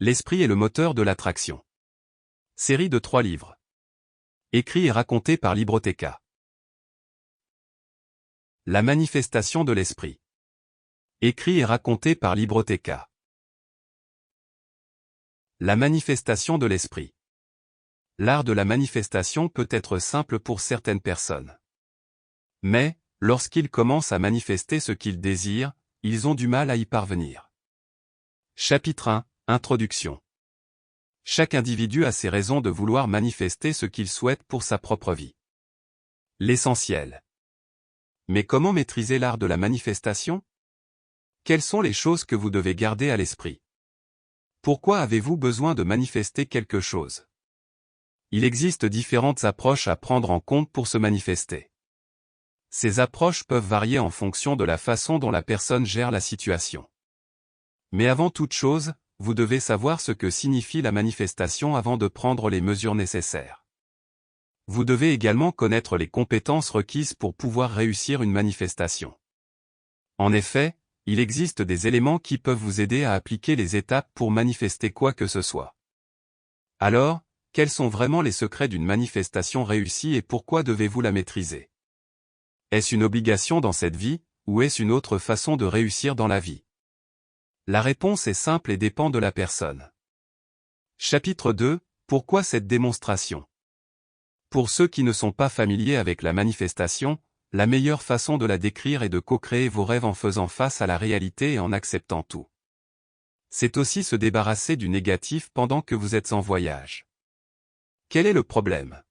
L'esprit est le moteur de l'attraction. Série de 3 livres. Écrit et raconté par Libroteca. La manifestation de l'esprit. Écrit et raconté par Libroteca. La manifestation de l'esprit. L'art de la manifestation peut être simple pour certaines personnes. Mais, lorsqu'ils commencent à manifester ce qu'ils désirent, ils ont du mal à y parvenir. Chapitre 1. Introduction. Chaque individu a ses raisons de vouloir manifester ce qu'il souhaite pour sa propre vie. L'essentiel. Mais comment maîtriser l'art de la manifestation? Quelles sont les choses que vous devez garder à l'esprit? Pourquoi avez-vous besoin de manifester quelque chose? Il existe différentes approches à prendre en compte pour se manifester. Ces approches peuvent varier en fonction de la façon dont la personne gère la situation. Mais avant toute chose, vous devez savoir ce que signifie la manifestation avant de prendre les mesures nécessaires. Vous devez également connaître les compétences requises pour pouvoir réussir une manifestation. En effet, il existe des éléments qui peuvent vous aider à appliquer les étapes pour manifester quoi que ce soit. Alors, quels sont vraiment les secrets d'une manifestation réussie et pourquoi devez-vous la maîtriser? Est-ce une obligation dans cette vie, ou est-ce une autre façon de réussir dans la vie? La réponse est simple et dépend de la personne. Chapitre 2. Pourquoi cette démonstration? Pour ceux qui ne sont pas familiers avec la manifestation, la meilleure façon de la décrire est de co-créer vos rêves en faisant face à la réalité et en acceptant tout. C'est aussi se débarrasser du négatif pendant que vous êtes en voyage. Quel est le problème?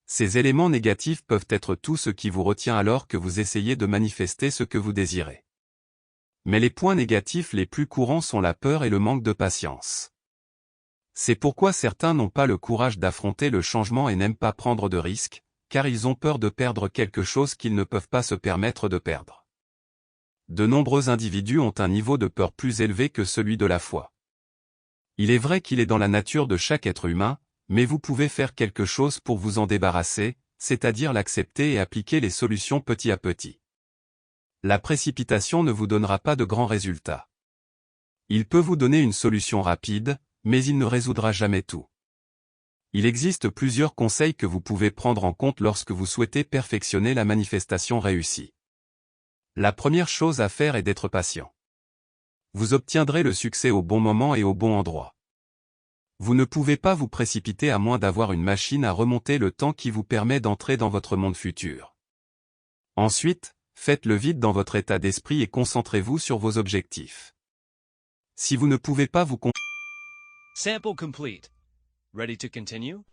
Ces éléments négatifs peuvent être tout ce qui vous retient alors que vous essayez de manifester ce que vous désirez. Mais les points négatifs les plus courants sont la peur et le manque de patience. C'est pourquoi certains n'ont pas le courage d'affronter le changement et n'aiment pas prendre de risques, car ils ont peur de perdre quelque chose qu'ils ne peuvent pas se permettre de perdre. De nombreux individus ont un niveau de peur plus élevé que celui de la foi. Il est vrai qu'il est dans la nature de chaque être humain, mais vous pouvez faire quelque chose pour vous en débarrasser, c'est-à-dire l'accepter et appliquer les solutions petit à petit. La précipitation ne vous donnera pas de grands résultats. Il peut vous donner une solution rapide, mais il ne résoudra jamais tout. Il existe plusieurs conseils que vous pouvez prendre en compte lorsque vous souhaitez perfectionner la manifestation réussie. La première chose à faire est d'être patient. Vous obtiendrez le succès au bon moment et au bon endroit. Vous ne pouvez pas vous précipiter à moins d'avoir une machine à remonter le temps qui vous permet d'entrer dans votre monde futur. Ensuite, faites le vide dans votre état d'esprit et concentrez-vous sur vos objectifs. Si vous ne pouvez pas vous Sample complete. Ready to continue?